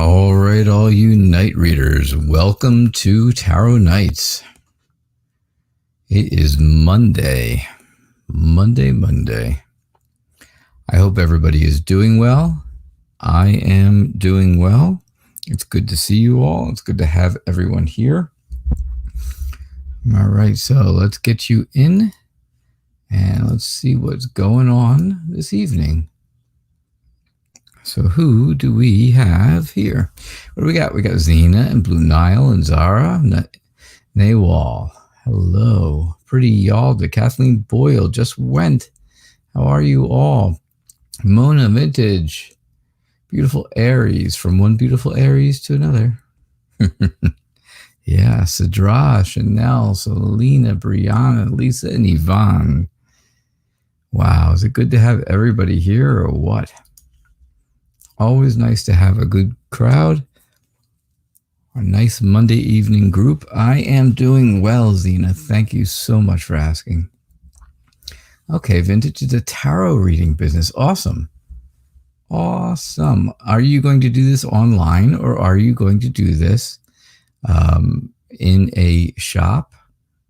All right, all you night readers, welcome to Tarot Nights. It is Monday. I hope everybody is doing well. I am doing well. It's good to see you all. It's good to have everyone here. All right, so let's get you in and let's see what's going on this evening. So who do we have here? What do we got? We got Zena and Blue Nile and Zara. Nawal. Hello. Pretty Yalda. Kathleen Boyle just went. How are you all? Mona Vintage. Beautiful Aries. From one beautiful Aries to another. Yeah. Sidra, Chanel, Selena, Brianna, Lisa, and Yvonne. Wow. Is it good to have everybody here or what? Always nice to have a good crowd. A nice Monday evening group. I am doing well, Zena. Thank you so much for asking. Okay, Vintage is a tarot reading business. Awesome. Awesome. Are you going to do this online or are you going to do this in a shop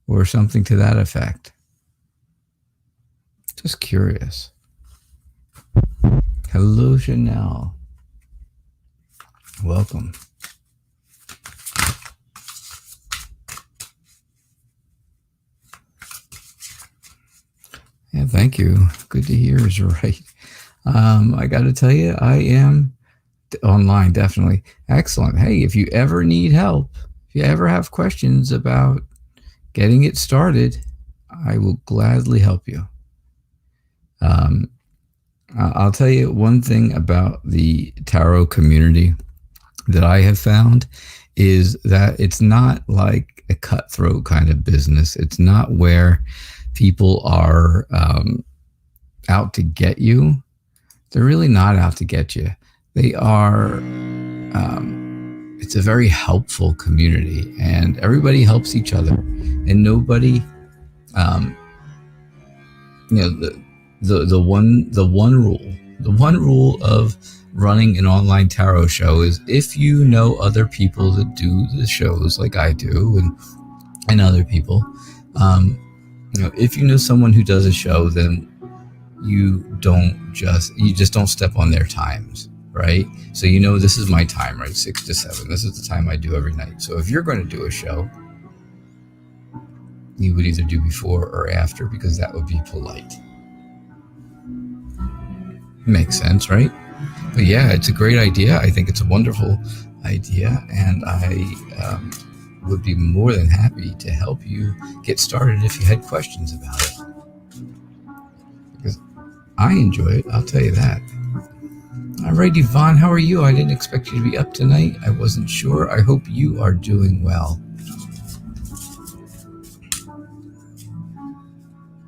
or something to that effect? Just curious. Hello, Chanel. Welcome. Yeah, thank you. Good to hear is right. I got to tell you, I am online, definitely. Excellent. Hey, if you ever need help, if you ever have questions about getting it started, I will gladly help you. I'll tell you one thing about the tarot community that I have found is that it's not like a cutthroat kind of business. It's not where people are out to get you. They're really not out to get you. They are, it's a very helpful community and everybody helps each other and nobody, the one rule of running an online tarot show is if you know other people that do the shows like I do and other people, if you know someone who does a show, then you just don't step on their times, right? So this is my time, right? 6 to 7. This is the time I do every night. So if you're going to do a show, you would either do before or after because that would be polite. Makes sense, right? But yeah, it's a great idea. I think it's a wonderful idea, and I would be more than happy to help you get started if you had questions about it. Because I enjoy it, I'll tell you that. All right, Yvonne, how are you? I didn't expect you to be up tonight. I wasn't sure. I hope you are doing well.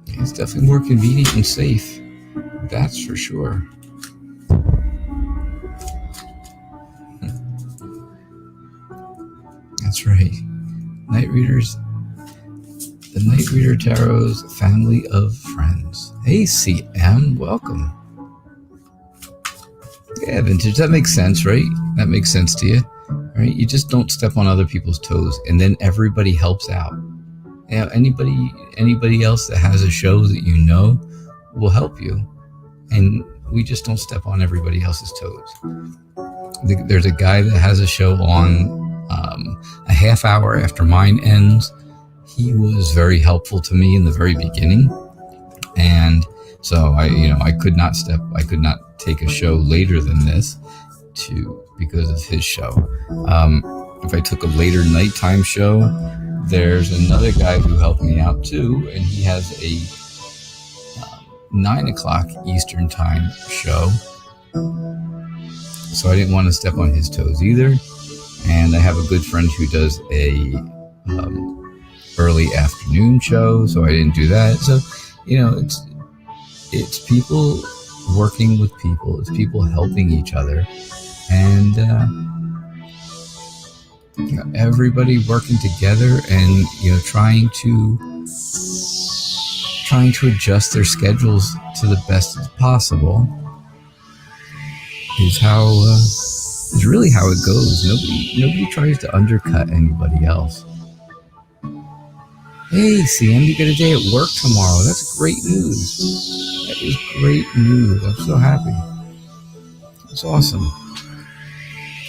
It's definitely more convenient and safe. That's for sure. That's right. Night Readers, the Night Reader Tarot's family of friends. Hey, CM, welcome. Yeah, Vintage, that makes sense, right? That makes sense to you, right? You just don't step on other people's toes, and then everybody helps out. Anybody else that has a show that you know will help you, and we just don't step on everybody else's toes. There's a guy that has a show on a half hour after mine ends. He was very helpful to me in the very beginning, and so I could not take a show later than this because of his show. If I took a later nighttime show, there's another guy who helped me out too, and he has a 9 o'clock Eastern time show. So I didn't want to step on his toes either. And I have a good friend who does a early afternoon show, so I didn't do that. So, it's people working with people. It's people helping each other. And everybody working together and trying to adjust their schedules to the best as possible is how It's really how it goes. Nobody tries to undercut anybody else. Hey, Sam, you got a day at work tomorrow. That's great news. That is great news. I'm so happy. It's awesome.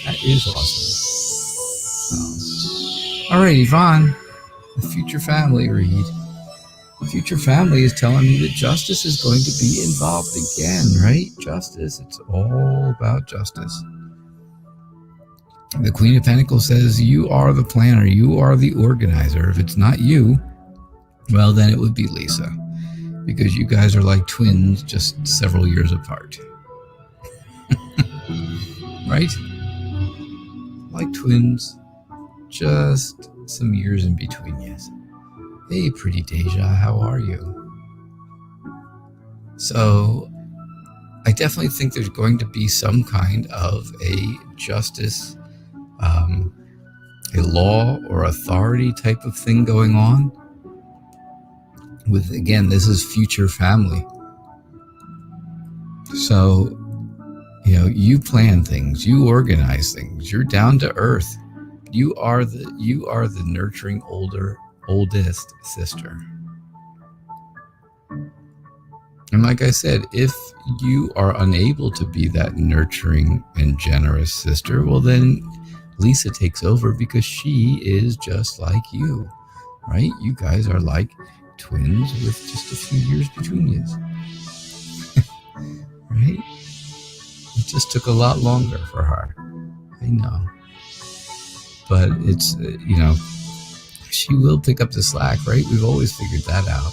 That is awesome. All right, Yvonne, the future family read. The future family is telling me that justice is going to be involved again, right? Justice. It's all about justice. The Queen of Pentacles says, you are the planner. You are the organizer. If it's not you, well, then it would be Lisa. Because you guys are like twins, just several years apart. Right? Like twins, just some years in between, yes. Hey, pretty Deja, how are you? So, I definitely think there's going to be some kind of a justice, a law or authority type of thing going on. With, again, this is future family. So, you plan things, you organize things, you're down to earth. You are the nurturing oldest sister. And like I said, if you are unable to be that nurturing and generous sister, well then Lisa takes over because she is just like you, right? You guys are like twins with just a few years between you. Right? It just took a lot longer for her. I know. But it's, she will pick up the slack, right? We've always figured that out.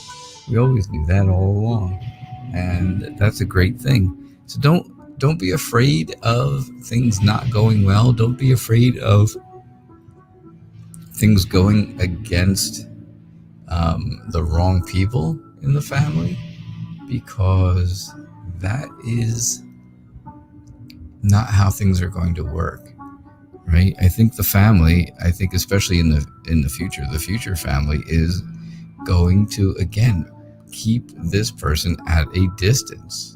We always knew that all along. And that's a great thing. So don't be afraid of things not going well. Don't be afraid of things going against the wrong people in the family, because that is not how things are going to work. Right? I think the family, especially in the future family is going to, again, keep this person at a distance.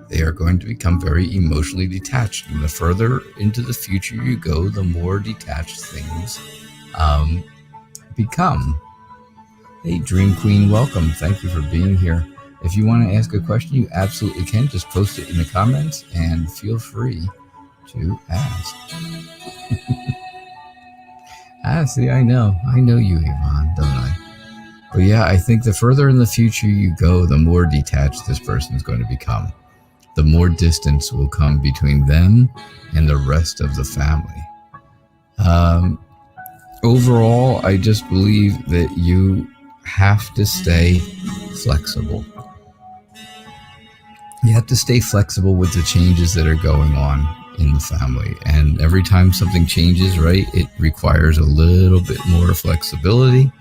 They are going to become very emotionally detached. And the further into the future you go, the more detached things become. Hey, Dream Queen, welcome. Thank you for being here. If you want to ask a question, you absolutely can. Just post it in the comments and feel free to ask. See, I know you, Yvonne, don't I? But yeah, I think the further in the future you go, the more detached this person is going to become. The more distance will come between them and the rest of the family. Overall, I just believe that you have to stay flexible. You have to stay flexible with the changes that are going on in the family. And every time something changes, right, it requires a little bit more flexibility,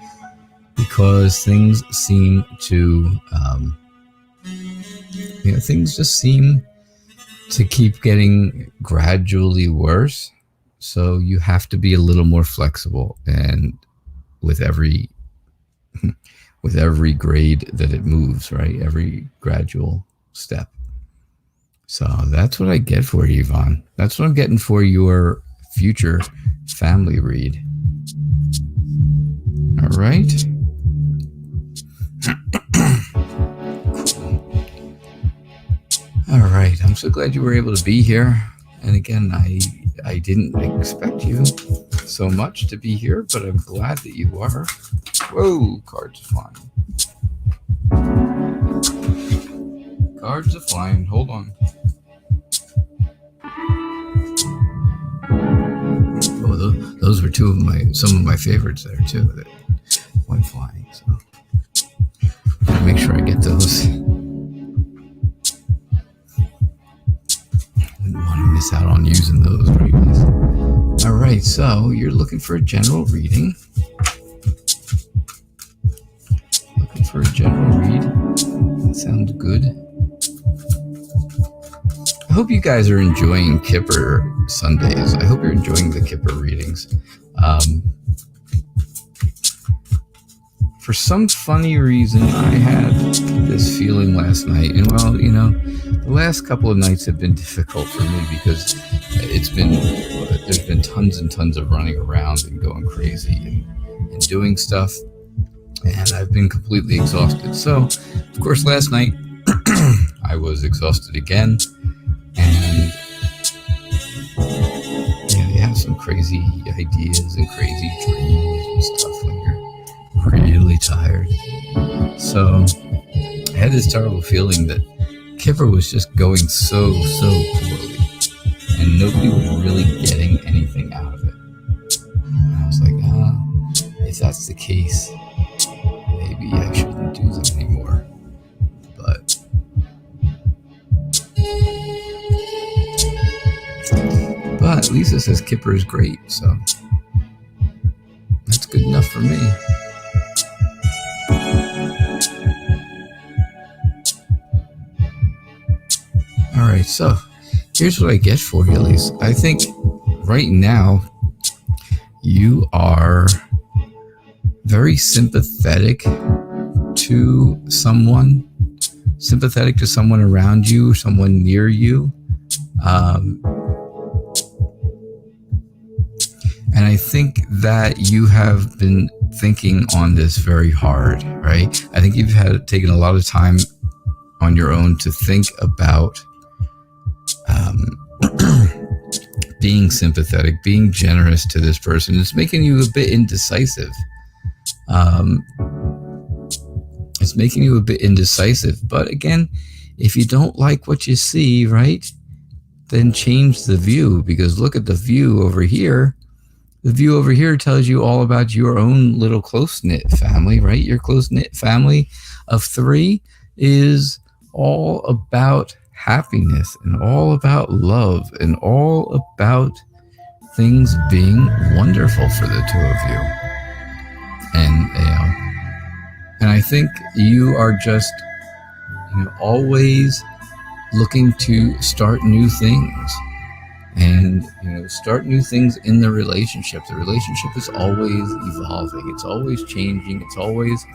because things seem to, things just seem to keep getting gradually worse. So you have to be a little more flexible, and with every grade that it moves, right, every gradual step. So that's what I get for you, Yvonne. That's what I'm getting for your future family read. All right. All right. I'm so glad you were able to be here. And again, I didn't expect you so much to be here, but I'm glad that you are. Whoa, cards flying. Cards are flying. Hold on. Oh, those were some of my favorites there too that went flying. So I'll make sure I get those. Wouldn't want to miss out on using those readings. All right, so you're looking for a general reading. Looking for a general read. That sounds good. I hope you guys are enjoying Kipper Sundays. I hope you're enjoying the Kipper readings. For some funny reason, I had this feeling last night, and well, the last couple of nights have been difficult for me because there's been tons and tons of running around and going crazy and doing stuff, and I've been completely exhausted. So, of course, last night I was exhausted again, and you have some crazy ideas and crazy dreams and stuff when you're really tired. So I had this terrible feeling that Kipper was just going so poorly, and nobody was really getting anything out of it. And I was like, if that's the case, maybe I shouldn't do them anymore. But Lisa says Kipper is great, so that's good enough for me. All right, so here's what I get for you, Lisa. I think right now you are very sympathetic to someone around you, someone near you. And I think that you have been thinking on this very hard, right? I think you've taken a lot of time on your own to think about being sympathetic, being generous to this person. It's making you a bit indecisive. But again, if you don't like what you see, right, then change the view, because look at the view over here. The view over here tells you all about your own little close-knit family, right? Your close-knit family of 3 is all about happiness and all about love and all about things being wonderful for the 2 of you. And I think you are just always looking to start new things. And start new things in the relationship. The relationship is always evolving. It's always changing. It's always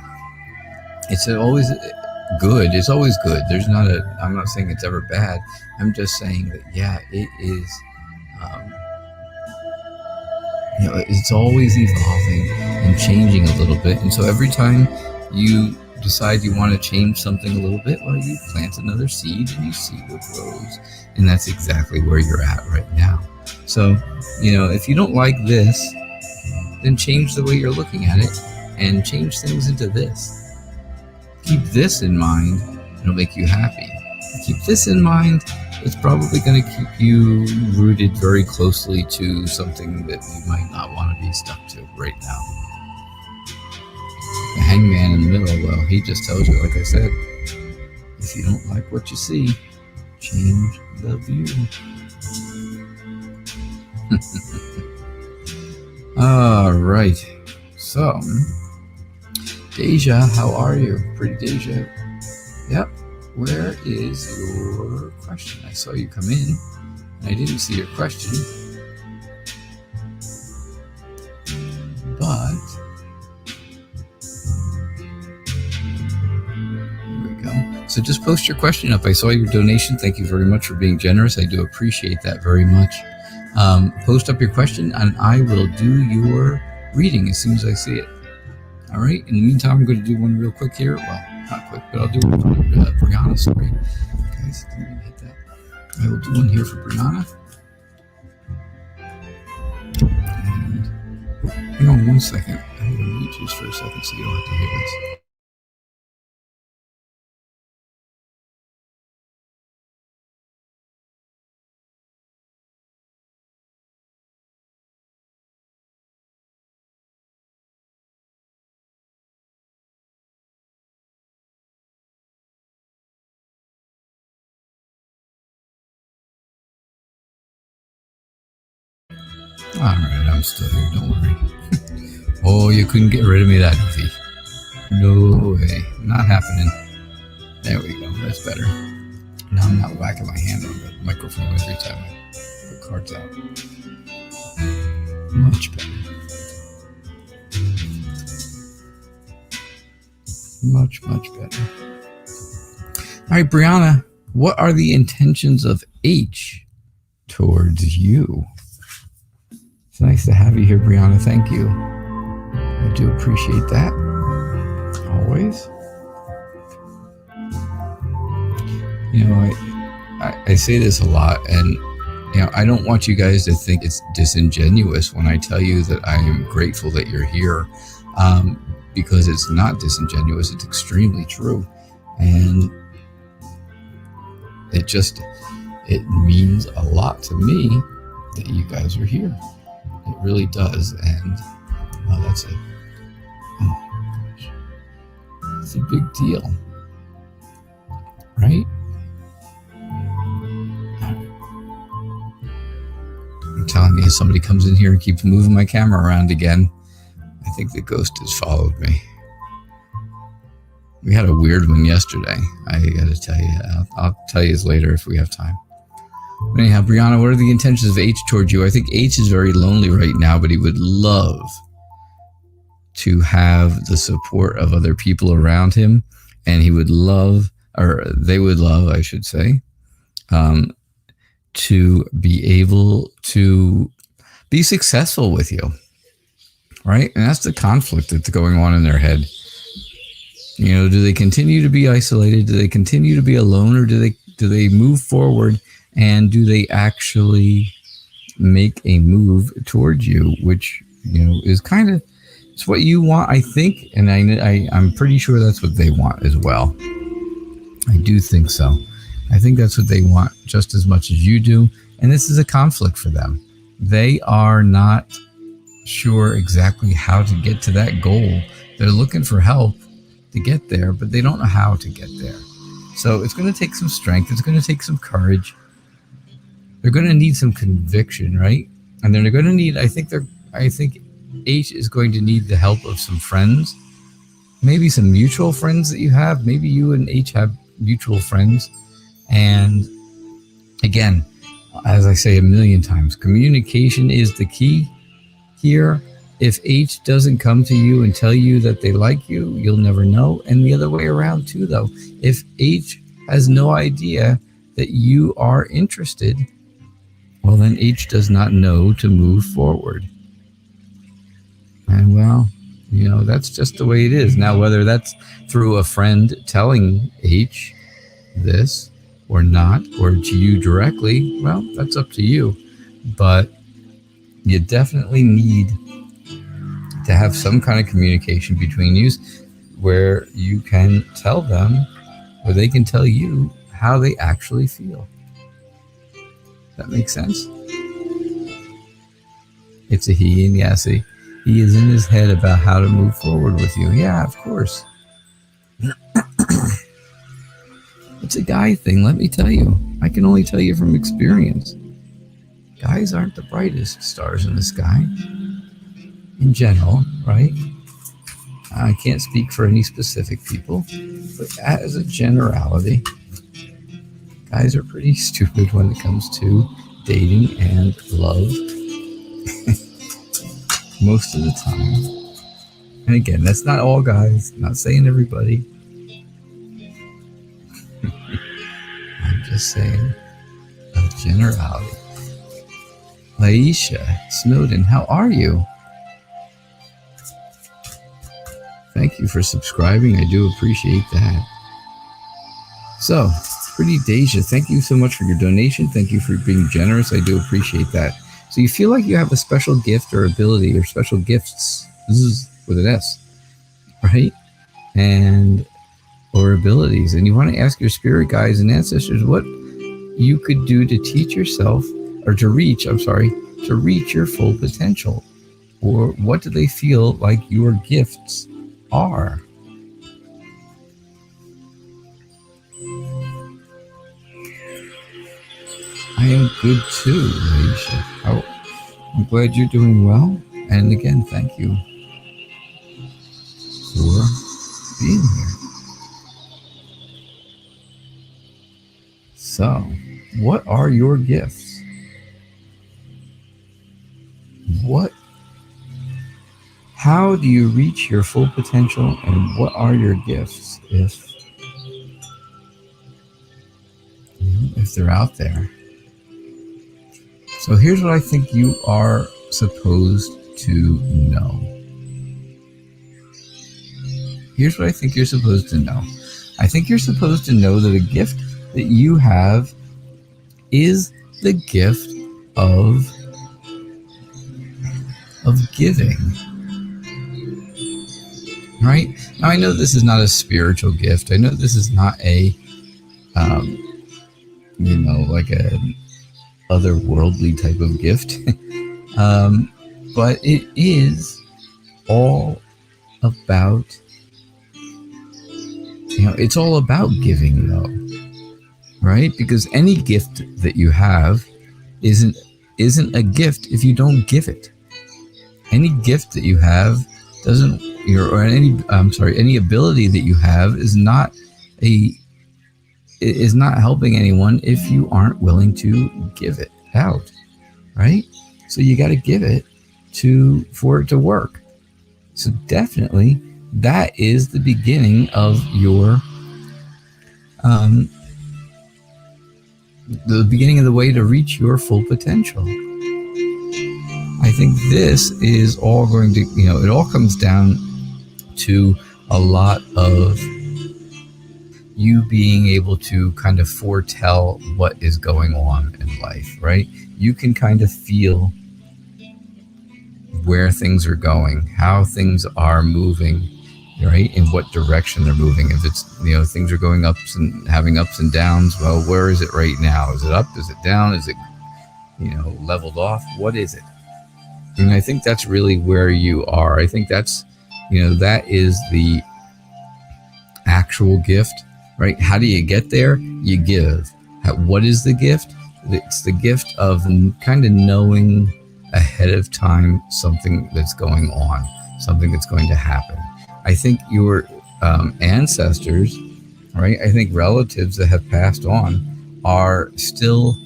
good. It's always good. I'm not saying it's ever bad. I'm just saying that it is. It's always evolving and changing a little bit. And so every time you decide you want to change something a little bit, well, you plant another seed and you see what grows. And that's exactly where you're at right now. So, if you don't like this, then change the way you're looking at it and change things into this. Keep this in mind, it'll make you happy. Keep this in mind, it's probably going to keep you rooted very closely to something that you might not want to be stuck to right now. The hangman in the middle, well, he just tells you, like I said, if you don't like what you see, change the view. All right. So, Deja, how are you? Pretty Deja. Yep. Where is your question? I saw you come in, and I didn't see your question. But here we go. So just post your question up. I saw your donation. Thank you very much for being generous. I do appreciate that very much. Post up your question, and I will do your reading as soon as I see it. All right. In the meantime, I'm going to do one real quick here. Well, not quick, but I'll do one for Brianna. Sorry, guys, didn't even hit that. I will do one here for Brianna. And hang on 1 second. I'm going to mute you just for a second so you don't have to hear this. All right, I'm still here. Don't worry. Oh, you couldn't get rid of me that easy. No way. Not happening. There we go. That's better. Now I'm not whacking my hand on the microphone every time I put cards out. Much better. Much better. All right, Brianna, what are the intentions of H towards you? It's nice to have you here, Brianna. Thank you. I do appreciate that. Always. You know, I say this a lot, and you know, I don't want you guys to think it's disingenuous when I tell you that I am grateful that you're here, because it's not disingenuous. It's extremely true, and it means a lot to me that you guys are here. It really does, and that's it. Oh gosh, it's a big deal, right? I'm telling you, somebody comes in here and keeps moving my camera around again. I think the ghost has followed me. We had a weird one yesterday. I got to tell you. I'll tell you later if we have time. But anyhow, Brianna, what are the intentions of H towards you? I think H is very lonely right now, but he would love to have the support of other people around him. And he would love, or they would love, I should say, to be able to be successful with you, right? And that's the conflict that's going on in their head. You know, do they continue to be isolated? Do they continue to be alone, or do they move forward, and do they actually make a move towards you, which, you know, is kind of, it's what you want, I think, and I'm pretty sure that's what they want as well. I do think so. I think that's what they want just as much as you do. And this is a conflict for them. They are not sure exactly how to get to that goal. They're looking for help to get there, but they don't know how to get there. So it's going to take some strength. It's going to take some courage. They're going to need some conviction, right? And then they're going to need, I think H is going to need the help of some friends, maybe some mutual friends that you have. Maybe you and H have mutual friends. And again, as I say a million times, communication is the key here. If H doesn't come to you and tell you that they like you, you'll never know. And the other way around too, though. If H has no idea that you are interested, well, then H does not know to move forward. And well, you know, that's just the way it is. Now, whether that's through a friend telling H this or not, or to you directly, well, that's up to you. But you definitely need to have some kind of communication between you where you can tell them, or they can tell you how they actually feel. That makes sense? It's a he, and yes, he is in his head about how to move forward with you. Yeah, of course. It's a guy thing, let me tell you. I can only tell you from experience. Guys aren't the brightest stars in the sky. In general, right? I can't speak for any specific people, but as a generality, guys are pretty stupid when it comes to dating and love. Most of the time. And again, that's not all guys, I'm not saying everybody. I'm just saying a generality. Laisha Snowden, how are you? Thank you for subscribing. I do appreciate that. So, Pretty Deja, thank you so much for your donation. Thank you for being generous. I do appreciate that. So you feel like you have a special gift or ability, or special gifts. This is with an S, right? And or abilities. And you want to ask your spirit guides and ancestors what you could do to teach yourself, or to reach your full potential. Or what do they feel like your gifts are? I am good too, Alicia. I'm glad you're doing well. And again, thank you for being here. So, what are your gifts? How do you reach your full potential, and what are your gifts? if they're out there. So here's what I think you are supposed to know. Here's what I think you're supposed to know. I think you're supposed to know that a gift that you have is the gift of giving. Right? Now, I know this is not a spiritual gift. I know this is not a, like a otherworldly type of gift. But it is all about, it's all about giving, though. Right? Because any gift that you have isn't a gift if you don't give it. Any gift that you have doesn't, any ability that you have is not helping anyone if you aren't willing to give it out, right? So you got to give it for it to work. So definitely that is the beginning of your the beginning of the way to reach your full potential. I think this is all going to, it all comes down to a lot of you being able to kind of foretell what is going on in life, right? You can kind of feel where things are going, how things are moving, right? In what direction they're moving. If it's, things are going up and having ups and downs, well, where is it right now? Is it up? Is it down? Is it, leveled off? What is it? And I think that's really where you are. I think that's, that is the actual gift, right? How do you get there? You give. What is the gift? It's the gift of kind of knowing ahead of time something that's going on, something that's going to happen. I think your ancestors, right? I think relatives that have passed on are still,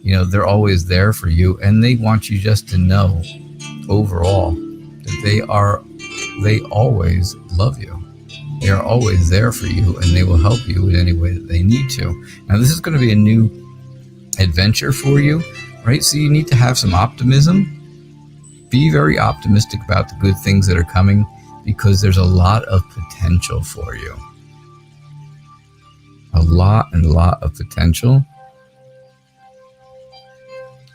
they're always there for you, and they want you just to know overall that they always love you. They are always there for you, and they will help you in any way that they need to. Now, this is going to be a new adventure for you, right? So you need to have some optimism. Be very optimistic about the good things that are coming, because there's a lot of potential for you. A lot of potential.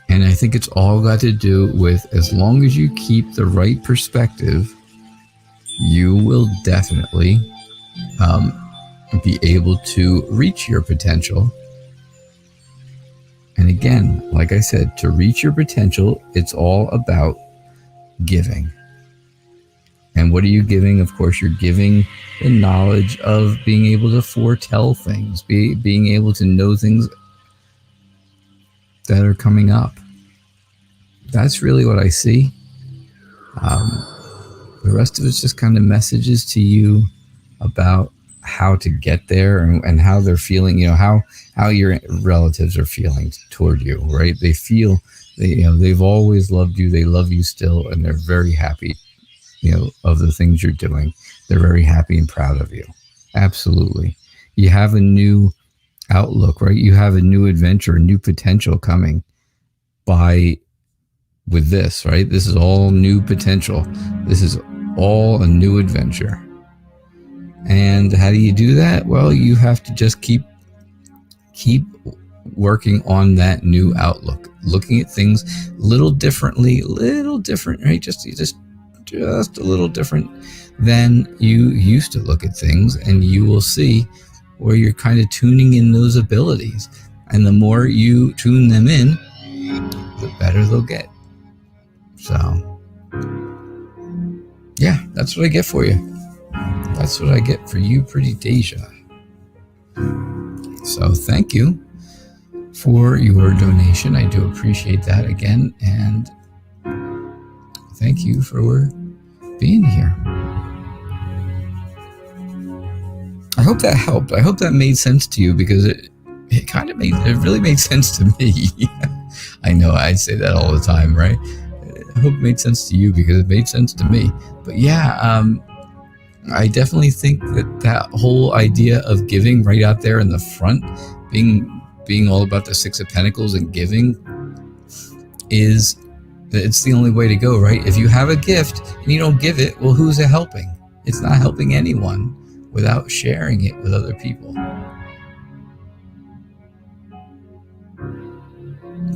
And I think it's all got to do with, as long as you keep the right perspective, you will definitely be able to reach your potential. And again, like I said, to reach your potential, it's all about giving. And what are you giving? Of course, you're giving the knowledge of being able to foretell things, being able to know things that are coming up. That's really what I see. The rest of it's just kind of messages to you about how to get there and how they're feeling, how your relatives are feeling toward you, right? They feel, they've always loved you. They love you still, and they're very happy, of the things you're doing. They're very happy and proud of you. Absolutely. You have a new outlook, right? You have a new adventure, a new potential coming with this, right? This is all new potential. This is all a new adventure. And how do you do that? Well, you have to just keep working on that new outlook, looking at things a little different, right? Just a little different than you used to look at things, and you will see where you're kind of tuning in those abilities. And the more you tune them in, the better they'll get. So, yeah, that's what I get for you. That's what I get for you, pretty Deja. So thank you for your donation. I do appreciate that again. And thank you for being here. I hope that helped. I hope that made sense to you, because it really made sense to me. I know I say that all the time, right? I hope it made sense to you, because it made sense to me. But yeah, I definitely think that whole idea of giving right out there in the front, being being all about the Six of Pentacles and giving is that it's the only way to go, right? If you have a gift and you don't give it, well, who's it helping? It's not helping anyone without sharing it with other people.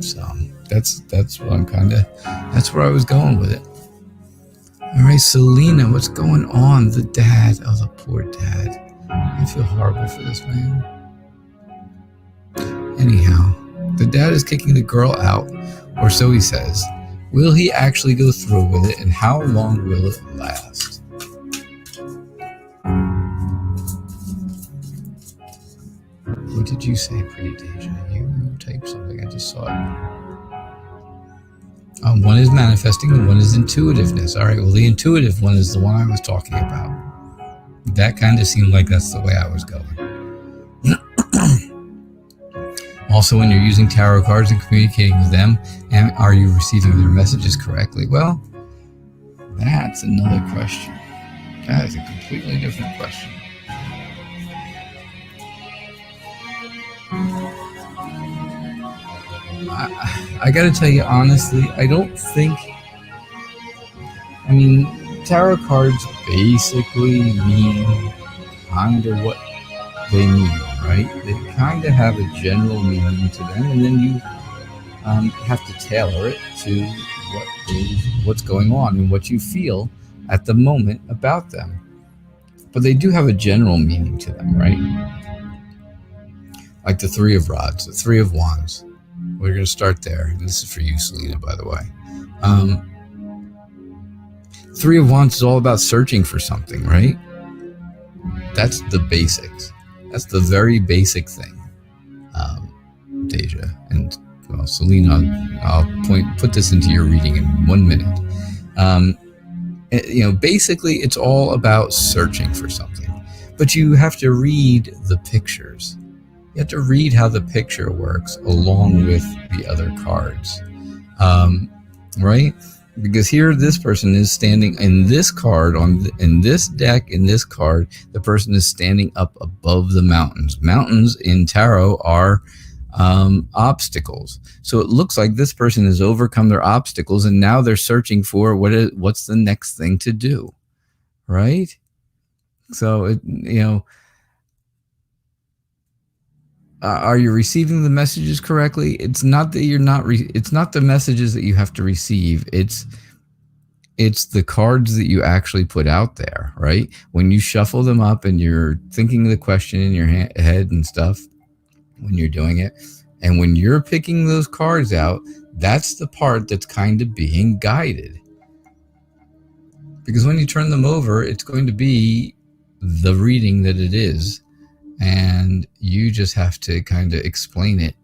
So that's what I'm that's where I was going with it. All right, Selena, what's going on? The dad. Oh, the poor dad. I feel horrible for this man. Anyhow, the dad is kicking the girl out, or so he says. Will he actually go through with it, and how long will it last? What did you say, pretty Deja? You typed something. I just saw it. One is manifesting and one is intuitiveness. All right, well, the intuitive one is the one I was talking about. That kind of seemed like that's the way I was going. Also, when you're using tarot cards and communicating with them, and are you receiving their messages correctly? Well, that's another question. That is a completely different question. I got to tell you honestly, I don't think, tarot cards basically mean kind of what they mean, right? They kind of have a general meaning to them, and then you have to tailor it to what's going on and what you feel at the moment about them. But they do have a general meaning to them, right? Like the Three of Rods, the Three of Wands. We're going to start there. This is for you, Selena, by the way. Three of Wands is all about searching for something, right? That's the basics. That's the very basic thing, Deja. And, well, Selena, I'll put this into your reading in 1 minute. Basically, it's all about searching for something. But you have to read the pictures. You have to read how the picture works along with the other cards, right? Because here, this person is standing in this card, in this deck, in this card, the person is standing up above the mountains. Mountains in tarot are obstacles. So it looks like this person has overcome their obstacles, and now they're searching for what's the next thing to do, right? So, are you receiving the messages correctly? It's not that you're not. It's not the messages that you have to receive. It's the cards that you actually put out there, right? When you shuffle them up and you're thinking the question in your head and stuff, when you're doing it, and when you're picking those cards out, that's the part that's kind of being guided. Because when you turn them over, it's going to be the reading that it is. And you just have to kind of explain it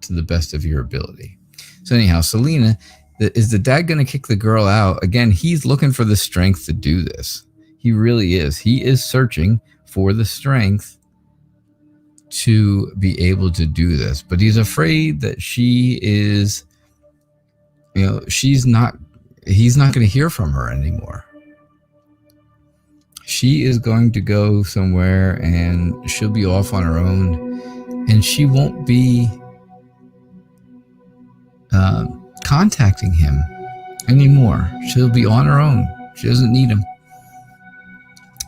to the best of your ability. So anyhow, Selena, is the dad going to kick the girl out? Again, he's looking for the strength to do this. He really is. He is searching for the strength to be able to do this. But he's afraid that she is, he's not going to hear from her anymore. She is going to go somewhere and she'll be off on her own, and she won't be contacting him anymore. She'll be on her own. She doesn't need him.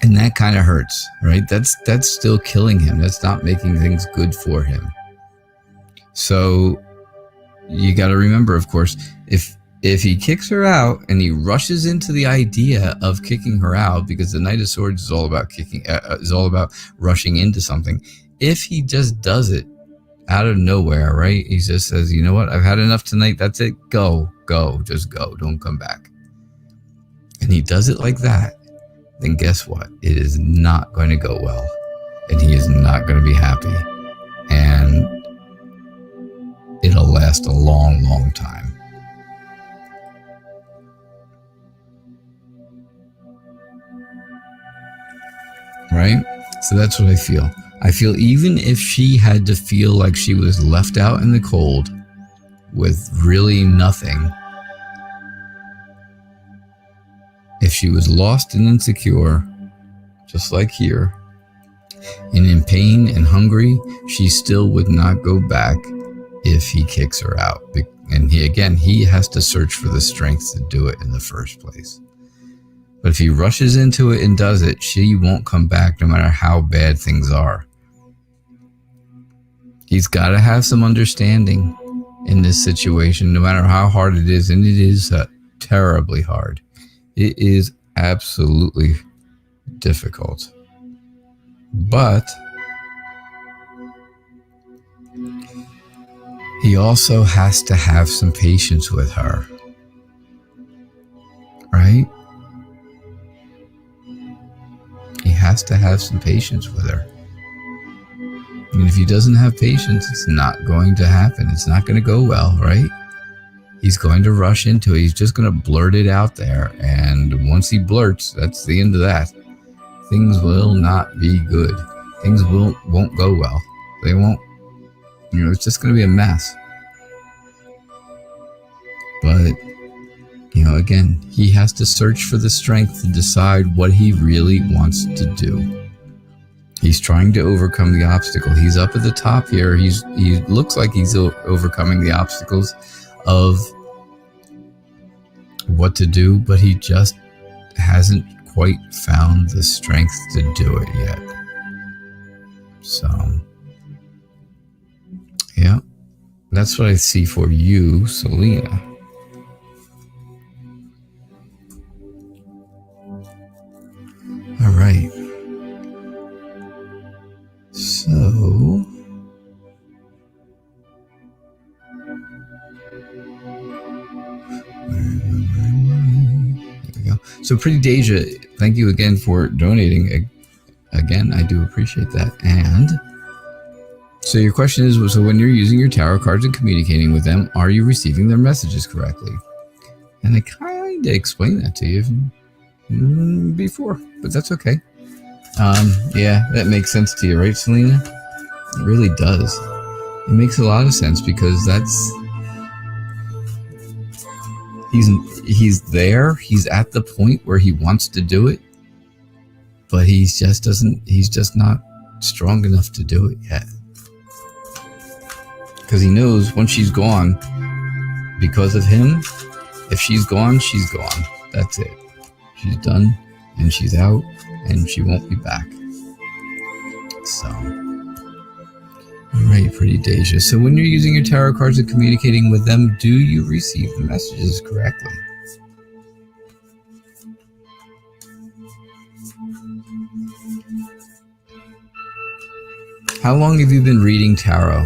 And that kind of hurts, right? That's still killing him. That's not making things good for him. So you got to remember, of course, if he kicks her out and he rushes into the idea of kicking her out, because the Knight of Swords is all about is all about rushing into something. If he just does it out of nowhere, right? He just says, you know what? I've had enough tonight. That's it. Go, just go. Don't come back. And he does it like that. Then guess what? It is not going to go well. And he is not going to be happy. And it'll last a long, long time. Right? So that's what I feel. I feel even if she had to feel like she was left out in the cold with really nothing, if she was lost and insecure, just like here, And in pain and hungry, she still would not go back if he kicks her out. And he has to search for the strength to do it in the first place. But if he rushes into it and does it, she won't come back no matter how bad things are. He's got to have some understanding in this situation, no matter how hard it is. And it is terribly hard. It is absolutely difficult. But he also has to have some patience with her. Right? He has to have some patience with her. And if he doesn't have patience, it's not going to happen. It's not going to go well, right? He's going to rush into it. He's just going to blurt it out there. And once he blurts, that's the end of that. Things will not be good. Things won't go well. They won't. It's just going to be a mess. But, again, he has to search for the strength to decide what he really wants to do. He's trying to overcome the obstacle. He's up at the top here. He looks like he's overcoming the obstacles of what to do, but he just hasn't quite found the strength to do it yet. So, yeah, that's what I see for you, Selena. All right. So, there we go. So, Pretty Deja, thank you again for donating. Again, I do appreciate that. And so your question is, so when you're using your tarot cards and communicating with them, are you receiving their messages correctly? And I kind of explained that to you before, but that's okay. Yeah, that makes sense to you, right, Selena? It really does. It makes a lot of sense because he's there. He's at the point where he wants to do it, but he's just not strong enough to do it yet. Because he knows once she's gone, because of him, if she's gone, she's gone. That's it. She's done and she's out and she won't be back. So, all right, Pretty Deja. So when you're using your tarot cards and communicating with them, do you receive the messages correctly? How long have you been reading tarot,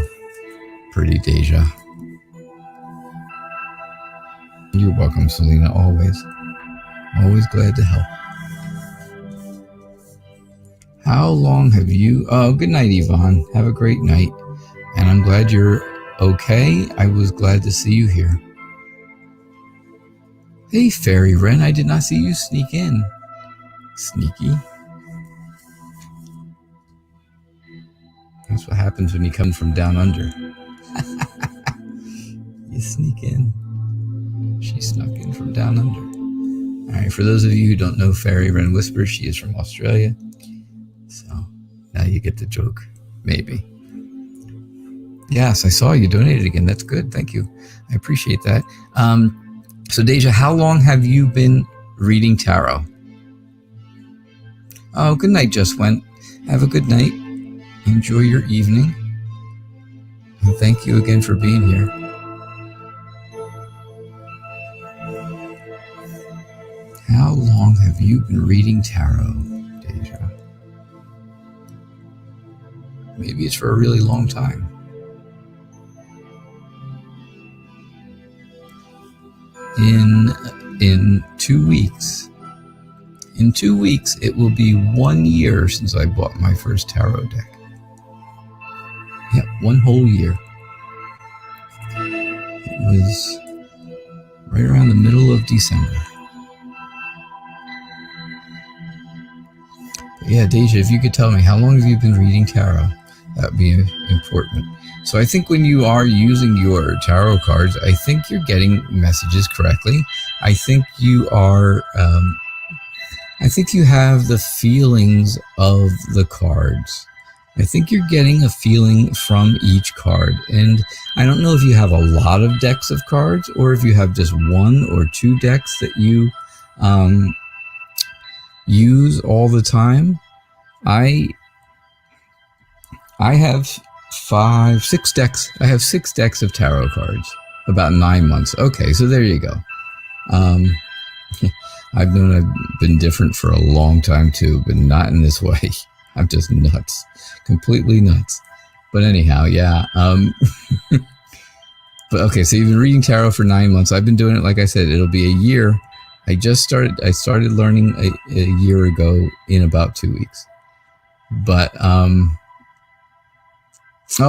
Pretty Deja? You're welcome, Selena, always. Always glad to help. How long have you... Oh, good night, Yvonne. Have a great night. And I'm glad you're okay. I was glad to see you here. Hey, Fairy Wren, I did not see you sneak in. Sneaky. That's what happens when you come from down under. You sneak in. She snuck in from down under. All right, for those of you who don't know Fairy Wren Whisper, she is from Australia. So now you get the joke, maybe. Yes, I saw you donated again. That's good. Thank you. I appreciate that. So Deja, how long have you been reading tarot? Oh, good night, Just Went. Have a good night. Enjoy your evening. And thank you again for being here. How long have you been reading tarot, Deja? Maybe it's for a really long time. In 2 weeks. In 2 weeks, it will be 1 year since I bought my first tarot deck. Yep, 1 whole year. It was right around the middle of December. But yeah, Deja, if you could tell me, how long have you been reading tarot? That would be important. So I think when you are using your tarot cards, I think you're getting messages correctly. I think you are think you have the feelings of the cards. I think you're getting a feeling from each card. And I don't know if you have a lot of decks of cards or if you have just one or two decks that you use all the time. I have 6 decks. I have 6 decks of tarot cards, about 9 months. Okay, so there you go. I've known I've been different for a long time too, but not in this way. I'm just nuts, completely nuts. But anyhow, yeah. But okay, so you've been reading tarot for 9 months. I've been doing it, like I said, it'll be a year. I started learning a year ago in about 2 weeks. But, oh,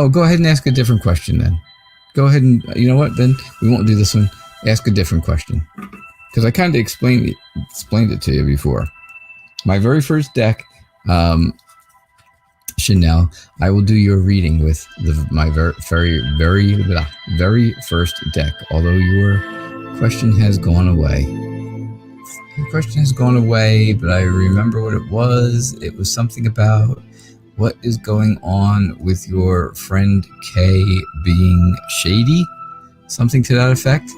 go ahead and ask a different question then. Go ahead and, you know what, then we won't do this one. Ask a different question. Because I kind of explained it to you before. My very first deck, Chanel, I will do your reading with my very first deck. Although your question has gone away. Your question has gone away, but I remember what it was. It was something about what is going on with your friend K being shady. Something to that effect.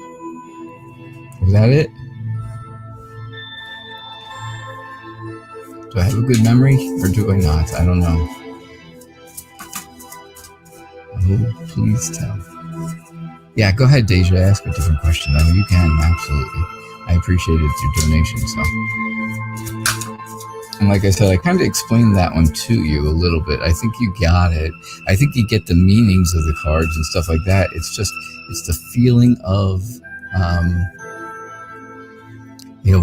Was that it? Do I have a good memory or do I not? I don't know. Oh, please tell. Yeah, go ahead, Deja. Ask a different question. I mean, you can, absolutely. I appreciated your donation, so. And like I said, I kind of explained that one to you a little bit. I think you got it. I think you get the meanings of the cards and stuff like that. It's the feeling of,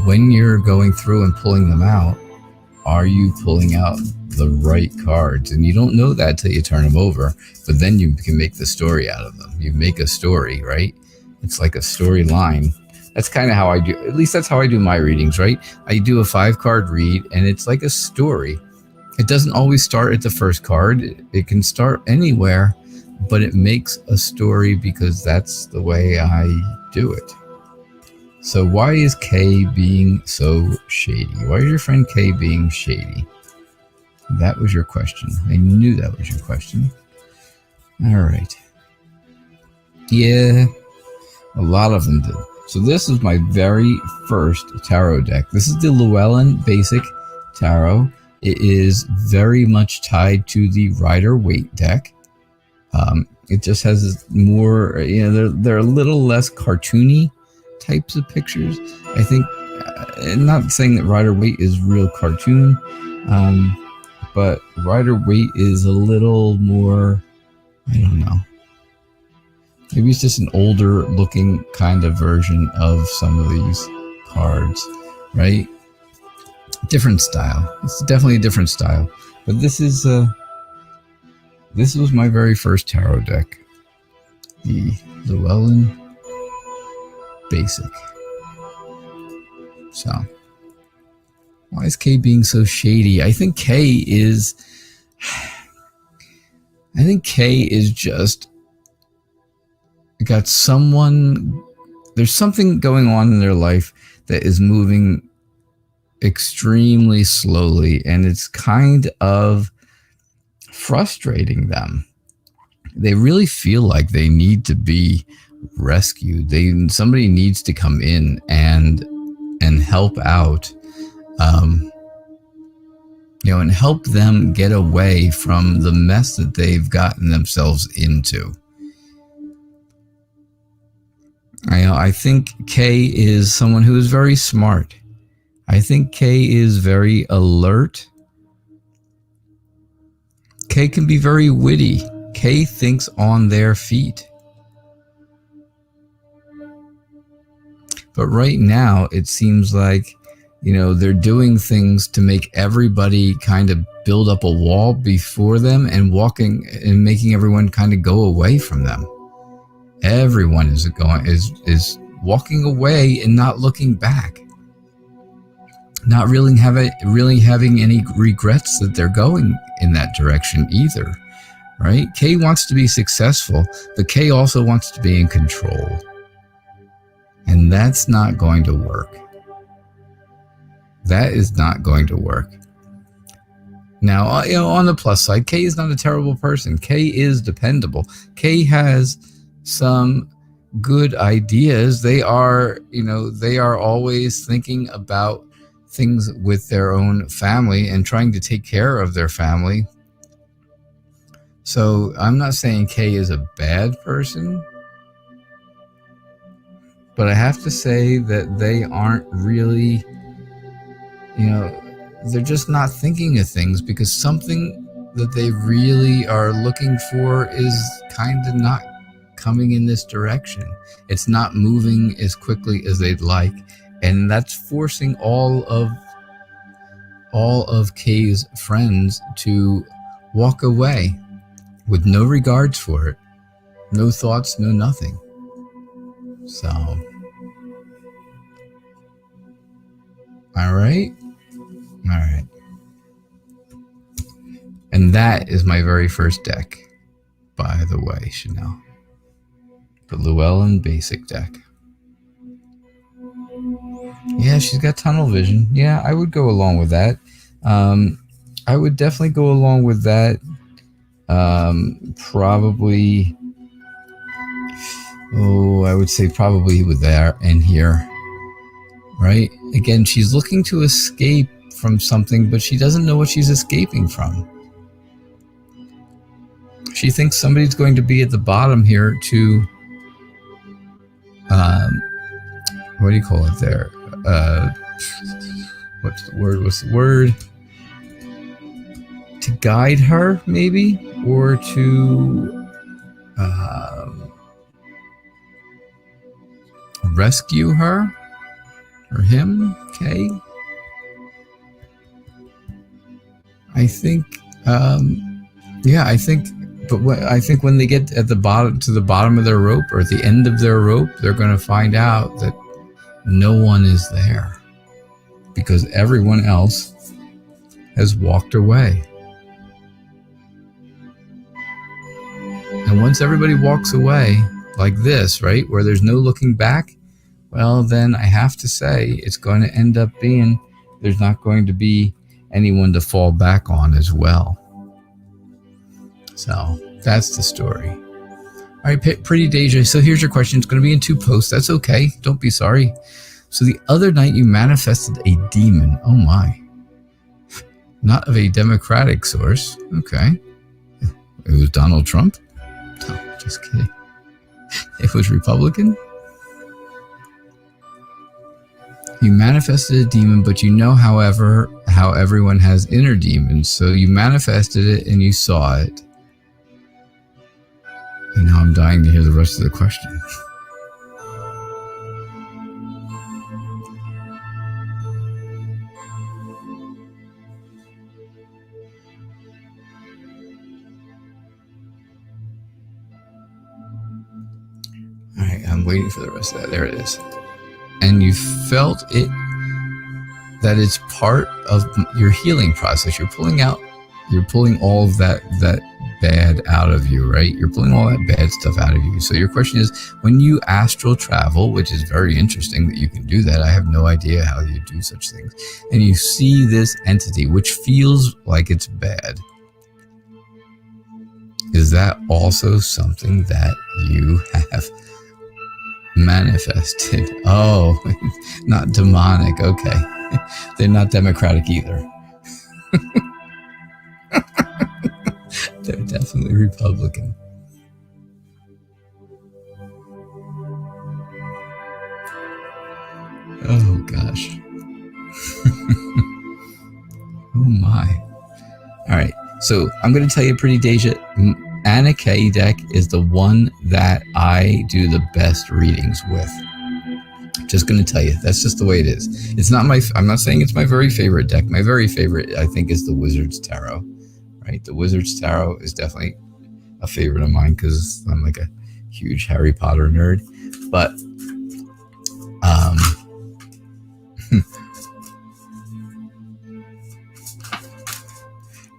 when you're going through and pulling them out, are you pulling out the right cards? And you don't know that till you turn them over, but then you can make the story out of them. You make a story, right? It's like a storyline. That's kind of how I do, at least that's how I do my readings, right? I do a 5-card read and it's like a story. It doesn't always start at the first card. It can start anywhere, but it makes a story because that's the way I do it. So why is K being so shady? Why is your friend K being shady? That was your question. I knew that was your question. All right. Yeah, a lot of them did. So this is my very first tarot deck. This is the Llewellyn Basic Tarot. It is very much tied to the Rider-Waite deck. It just has more, they're a little less cartoony types of pictures. I think, not saying that Rider-Waite is real cartoon, but Rider-Waite is a little more, I don't know. Maybe it's just an older looking kind of version of some of these cards, right? Different style. It's definitely a different style. But this was my very first tarot deck. The Llewellyn Basic. So, why is K being so shady? I think K is just got someone, there's something going on in their life that is moving extremely slowly, and it's kind of frustrating them. They really feel like they need to be rescued. Somebody needs to come in and help out, and help them get away from the mess that they've gotten themselves into. I think K is someone who is very smart. I think K is very alert. K can be very witty. K thinks on their feet. But right now, it seems like, they're doing things to make everybody kind of build up a wall before them and making everyone kind of go away from them. Everyone is walking away and not looking back. Not really having any regrets that they're going in that direction either, right? K wants to be successful, but K also wants to be in control. And that's not going to work. That is not going to work. Now, on the plus side, K is not a terrible person. K is dependable. K has some good ideas. They are always thinking about things with their own family and trying to take care of their family. So I'm not saying K is a bad person, but I have to say that they aren't really, they're just not thinking of things, because something that they really are looking for is kind of not coming in this direction. It's not moving as quickly as they'd like, and that's forcing all of K's friends to walk away with no regards for it, no thoughts, no nothing. So, all right. And that is my very first deck, by the way, Chanel. The Llewellyn basic deck. Yeah, she's got tunnel vision. Yeah, I would go along with that. I would definitely go along with that. Probably, I would say probably with that in here, right? Again, she's looking to escape from something, but she doesn't know what she's escaping from. She thinks somebody's going to be at the bottom here to, what do you call it there? What's the word? To guide her, maybe? Or to rescue her? Or him? Okay. I think when they get at the bottom of their rope, or at the end of their rope, they're going to find out that no one is there, because everyone else has walked away. And once everybody walks away like this, right, where there's no looking back, well, then I have to say it's going to end up being there's not going to be anyone to fall back on as well. So that's the story. All right, Pretty Deja. So here's your question. It's going to be in 2 posts. That's okay. Don't be sorry. So the other night you manifested a demon. Oh my. Not of a Democratic source. Okay. It was Donald Trump? No, just kidding. It was Republican? You manifested a demon, but however, how everyone has inner demons. So you manifested it and you saw it. And now I'm dying to hear the rest of the question. All right, I'm waiting for the rest of that. There it is. And you felt it, that it's part of your healing process. You're pulling all of that bad out of you, right? You're pulling all that bad stuff out of you. So your question is, when you astral travel, which is very interesting that you can do that. I have no idea how you do such things. And you see this entity, which feels like it's bad. Is that also something that you have manifested? Oh, not demonic. Okay. They're not Democratic either. They're definitely Republican. Oh, gosh. Oh, my. All right. So I'm going to tell you, Pretty Deja, Anna.K deck is the one that I do the best readings with. Just going to tell you, that's just the way it is. It's not I'm not saying it's my very favorite deck. My very favorite, I think, is the Wizard's Tarot, right? The Wizard's Tarot is definitely a favorite of mine because I'm like a huge Harry Potter nerd. But,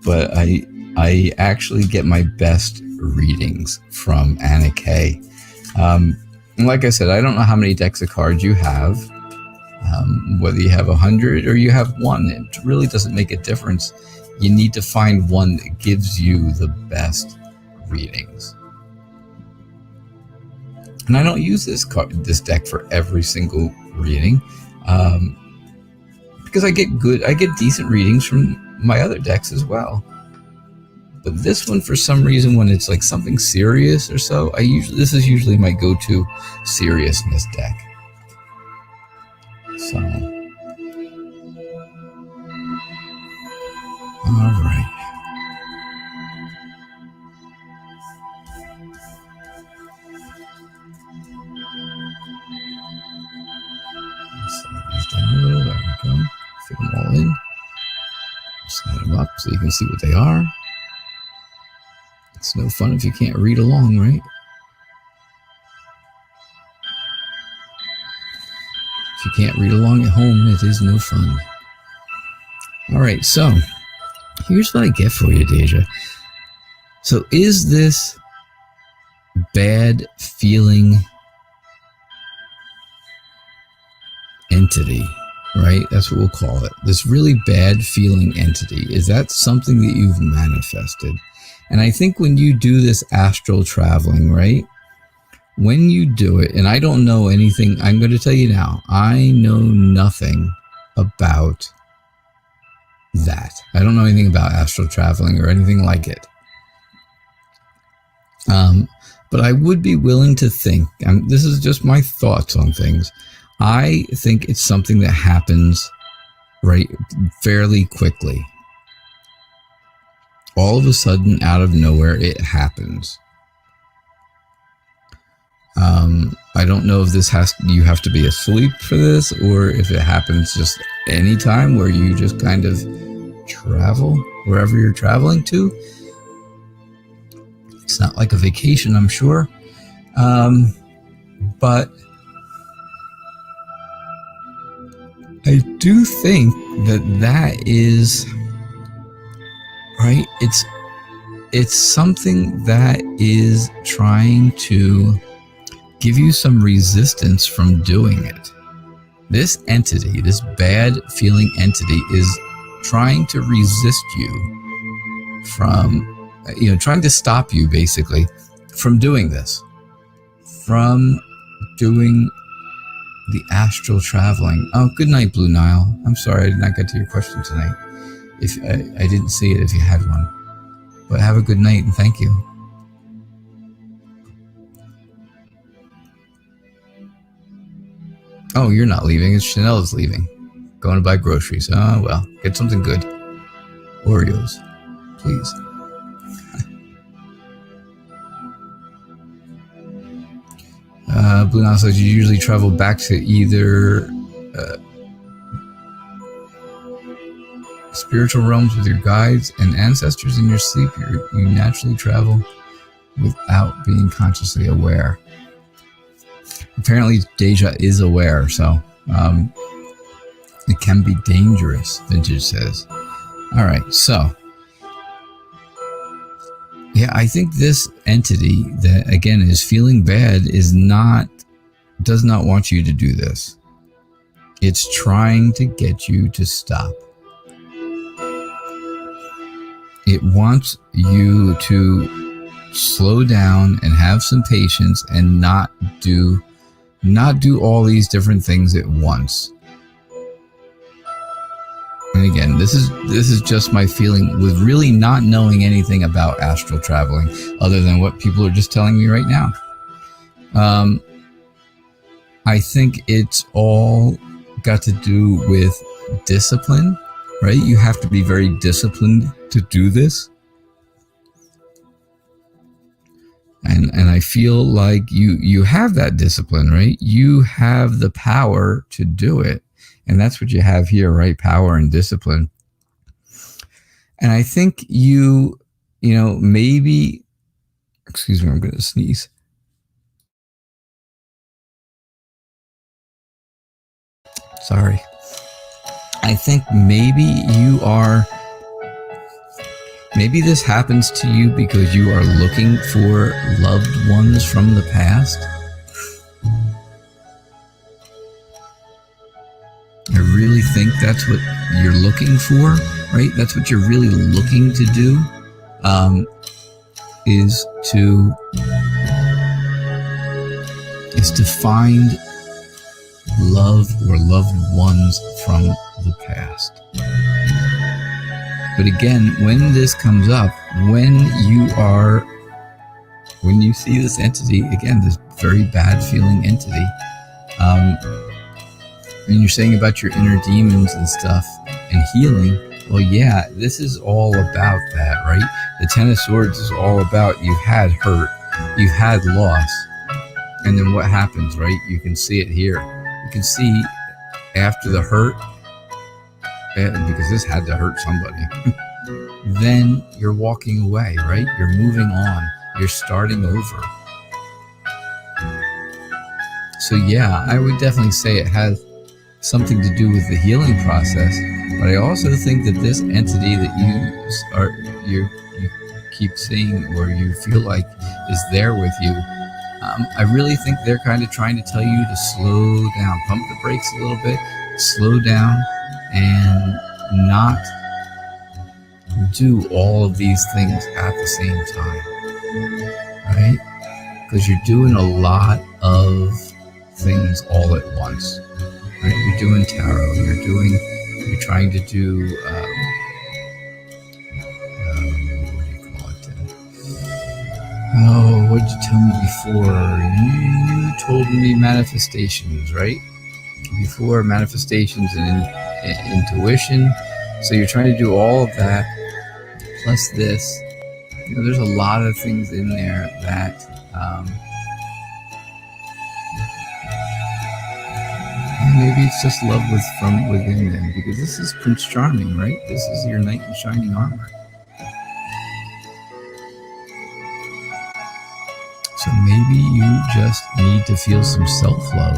but I actually get my best readings from Anna.K. And like I said, I don't know how many decks of cards you have. Whether you have 100 or you have one, it really doesn't make a difference. You need to find one that gives you the best readings. And I don't use this deck for every single reading, because I get decent readings from my other decks as well. But this one, for some reason, when it's like something serious or so, this is usually my go-to seriousness deck. So, all right. Slide these down a little. There we go. Fit them all in. Slide them up so you can see what they are. It's no fun if you can't read along, right? If you can't read along at home, it is no fun. All right, so here's what I get for you, Deja. So is this bad feeling entity, right? That's what we'll call it. This really bad feeling entity, is that something that you've manifested? And I think when you do this astral traveling, right? When you do it, and I don't know anything, I'm going to tell you now, I know nothing about that. I don't know anything about astral traveling or anything like it. But I would be willing to think, this is just my thoughts on things. I think it's something that happens right fairly quickly. All of a sudden, out of nowhere, it happens. I don't know if you have to be asleep for this, or if it happens just any time where you just kind of travel wherever you're traveling to. It's not like a vacation, I'm sure. But I do think that is right. It's something that is trying to give you some resistance from doing it. This entity, this bad feeling entity, is trying to resist you from, trying to stop you basically from doing this, from doing the astral traveling. Oh, good night, Blue Nile. I'm sorry I did not get to your question tonight. If I didn't see it if you had one. But have a good night and thank you. Oh, you're not leaving. It's Chanel is leaving. Going to buy groceries. Oh, well, get something good. Oreos, please. Blue Nile says you usually travel back to either spiritual realms with your guides and ancestors in your sleep. You naturally travel without being consciously aware. Apparently, Deja is aware, so it can be dangerous, Vintage says. All right, so yeah, I think this entity that, again, is feeling bad does not want you to do this. It's trying to get you to stop. It wants you to slow down and have some patience and not do all these different things at once. And again, this is just my feeling with really not knowing anything about astral traveling other than what people are just telling me right now. I think it's all got to do with discipline, right? You have to be very disciplined to do this. And I feel like you have that discipline, right? You have the power to do it. And that's what you have here, right? Power and discipline. And I think maybe, excuse me, I'm going to sneeze. Sorry. I think maybe this happens to you because you are looking for loved ones from the past. think that's what you're looking for, right? That's what you're really looking to do, is to find love or loved ones from the past. But again, when this comes up, when you see this entity, again, this very bad feeling entity, and you're saying about your inner demons and stuff and healing, well, yeah, this is all about that, right? The Ten of Swords is all about you've had hurt, you've had loss, and then what happens, right? You can see it here. You can see after the hurt, because this had to hurt somebody, then you're walking away, right? You're moving on. You're starting over. So yeah, I would definitely say it has something to do with the healing process, but I also think that this entity that you keep seeing or you feel like is there with you, I really think they're kind of trying to tell you to slow down, pump the brakes a little bit, slow down, and not do all of these things at the same time, right? Because you're doing a lot of things all at once, right? You're doing tarot, you're trying to do, what do you call it? Oh, what did you tell me before? You told me manifestations, right? Before, manifestations and intuition. So you're trying to do all of that, plus this. You know, there's a lot of things in there that maybe it's just love from within them, because this is Prince Charming, right? This is your knight in shining armor. So maybe you just need to feel some self-love.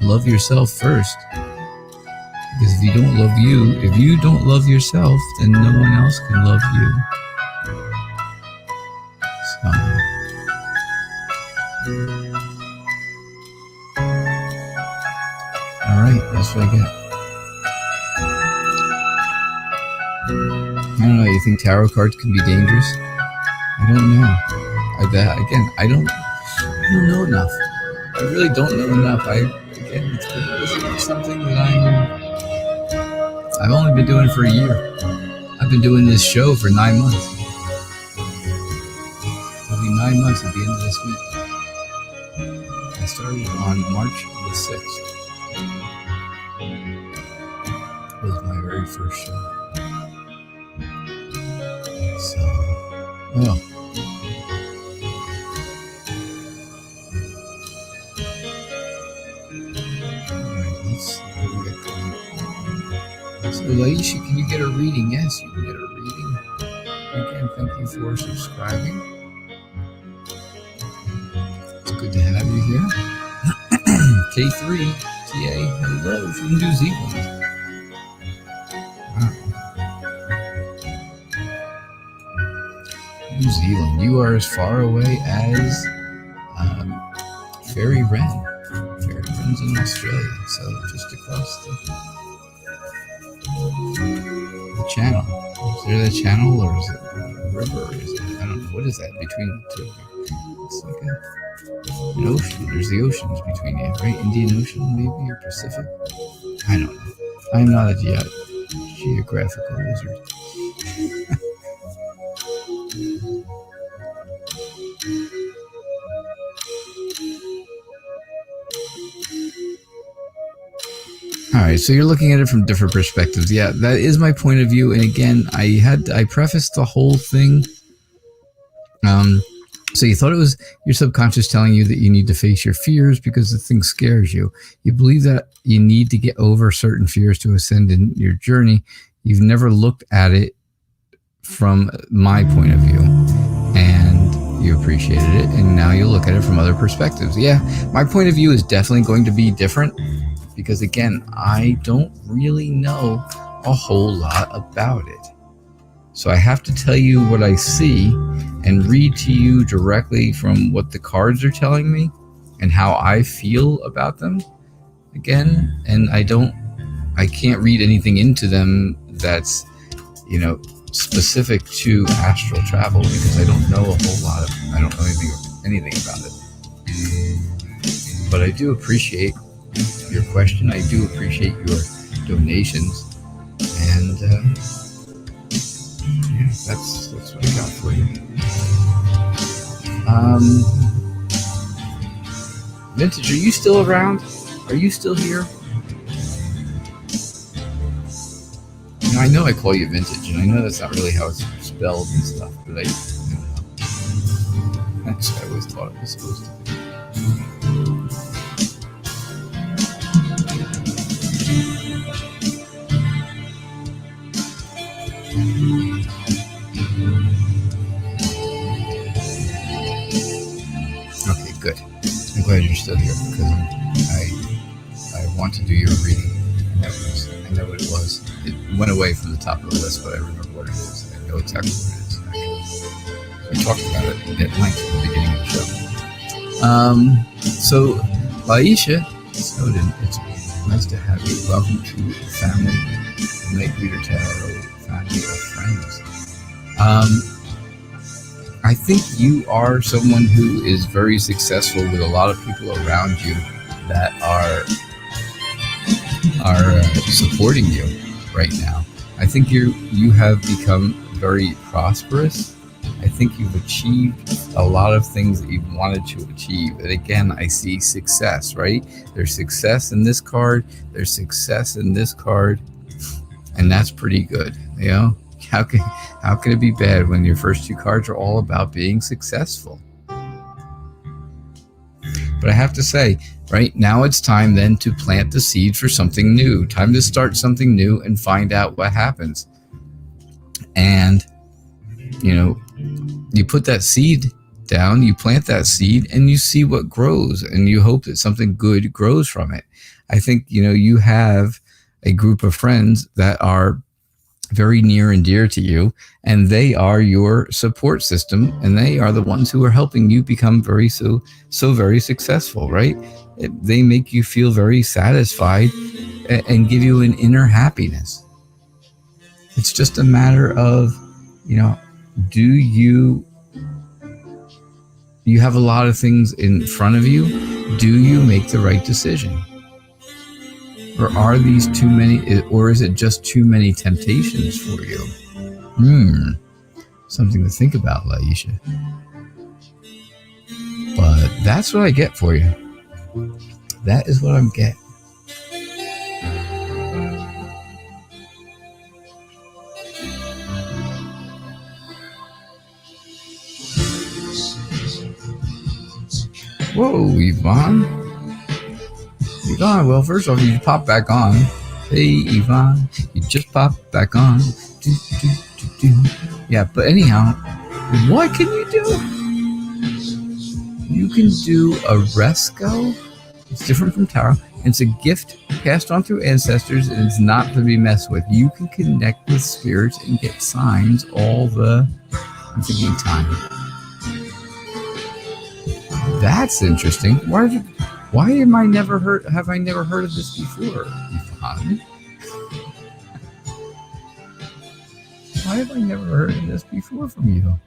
Love yourself first. Because if you don't love yourself, then no one else can love you. So, all right, that's what I get. I don't know. You think tarot cards can be dangerous? I don't know. I don't know enough. I really don't know enough. This is something that I've only been doing for a year. I've been doing this show for 9 months. It'll be 9 months at the end of this week. I started on March the 6th. It was my very first show. So, well. So, Laisha, can you get a reading? Yes, you can get a reading. Again, thank you for subscribing. It's good to have you here. K3, TA, hello from New Zealand. Wow. New Zealand, you are as far away as Fairy Wren. Fairy Wren's in Australia, so just across the channel. Is there a channel, or is it a river, or is it, I don't know, what is that between the two? It's like an ocean. There's the oceans between you, right? Indian Ocean, maybe, or Pacific? I don't know. I'm not a geographical wizard. All right, so you're looking at it from different perspectives. Yeah, that is my point of view. And again, I prefaced the whole thing. So you thought it was your subconscious telling you that you need to face your fears because the thing scares you. You believe that you need to get over certain fears to ascend in your journey. You've never looked at it from my point of view, and you appreciated it, and now you look at it from other perspectives. Yeah, my point of view is definitely going to be different, because again, I don't really know a whole lot about it. So I have to tell you what I see and read to you directly from what the cards are telling me and how I feel about them. Again, and I don't I can't read anything into them that's, specific to astral travel, because I don't know a whole lot I don't know anything about it. But I do appreciate your question. I do appreciate your donations, and that's what I got for you. Vintage, are you still around? Are you still here? I know I call you Vintage, and I know that's not really how it's spelled and stuff, but I don't know. That's what I always thought it was supposed to be. Okay, good. I'm glad you're still here, because I want to do your reading. I know what it was. It went away from the top of the list, but I remember what it is. I know exactly what it is. We talked about it at length at the beginning of the show. So, Aisha Snowden, it's nice to have you. Welcome to the family, Night Reader Tarot family of friends. I think you are someone who is very successful with a lot of people around you that are supporting you right now. I think you have become very prosperous. I think you've achieved a lot of things that you've wanted to achieve. And again, I see success, right? There's success in this card. There's success in this card. And that's pretty good. How can it be bad when your first two cards are all about being successful? But I have to say, right now it's time then to plant the seed for something new. Time to start something new and find out what happens. And, you put that seed down, you plant that seed, and you see what grows, and you hope that something good grows from it. I think, you have a group of friends that are very near and dear to you, and they are your support system, and they are the ones who are helping you become very successful, right? They make you feel very satisfied and give you an inner happiness. It's just a matter of, do you have a lot of things in front of you? Do you make the right decision? Or are these too many, or is it just too many temptations for you? Something to think about, Laisha. But that's what I get for you. That is what I'm getting. Whoa, Yvonne. Yvonne, well, first off, you pop back on. Hey, Yvonne, you just popped back on. Yeah, but anyhow, what can you do? You can do a Resco. It's different from tarot. It's a gift passed on through ancestors, and it's not to be messed with. You can connect with spirits and get signs all the time. That's interesting. Why have I never heard of this before, Yvonne? Why have I never heard of this before from you?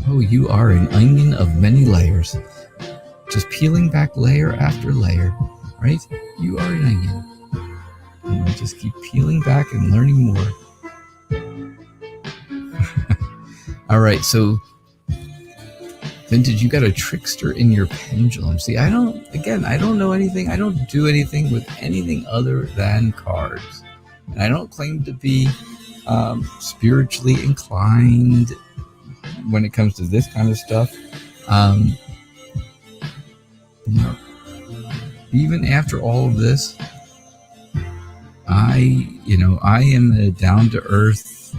Oh, you are an onion of many layers. Just peeling back layer after layer, right? You are an onion. And you just keep peeling back and learning more. All right, so Vintage, you got a trickster in your pendulum. See, I don't know anything. I don't do anything with anything other than cards. And I don't claim to be spiritually inclined when it comes to this kind of stuff. Even after all of this, I am a down-to-earth,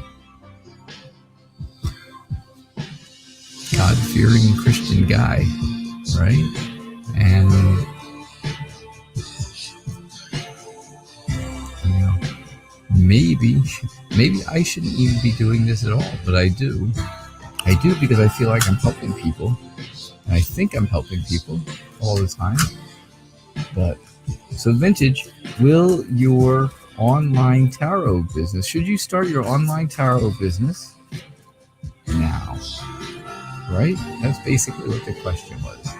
God-fearing Christian guy, right? And maybe I shouldn't even be doing this at all, but I do because I feel like I'm helping people. And I think I'm helping people all the time, but So Vintage, will your online tarot business, should you start your online tarot business now? Right? That's basically what the question was.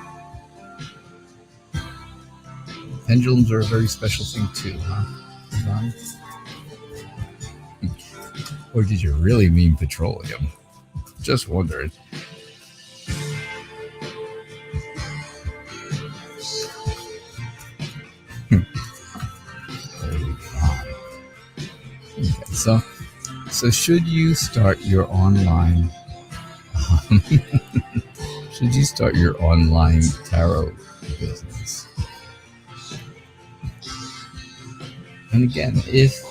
Pendulums are a very special thing too, huh? Yvonne? Or did you really mean petroleum? Just wondering. Okay, so should you start your online should you start your online tarot business? And again, if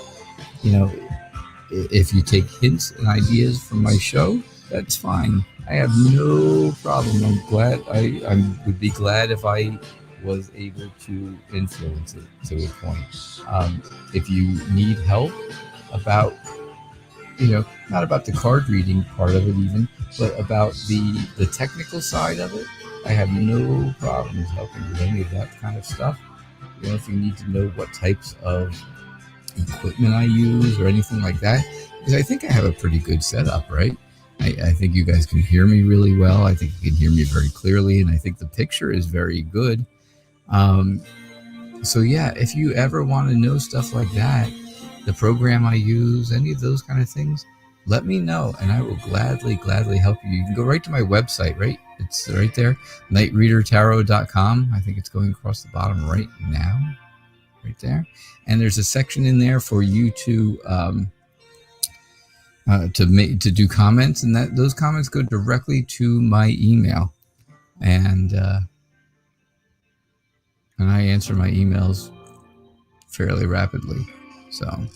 you take hints and ideas from my show, that's fine. I have no problem. I would be glad if I was able to influence it to a point. If you need help about, not about the card reading part of it even, but about the technical side of it, I have no problems helping with any of that kind of stuff. If you need to know what types of equipment I use or anything like that, because I think I have a pretty good setup, right? I think you guys can hear me really well. I think you can hear me very clearly, and I think the picture is very good. So yeah, if you ever want to know stuff like that, the program I use, any of those kind of things, let me know, and I will gladly help you. You can go right to my website, right? It's right there, TheKnightReaderTarot.com. I think it's going across the bottom right now, right there. And there's a section in there for you to do comments, and those comments go directly to my email, and I answer my emails fairly rapidly. So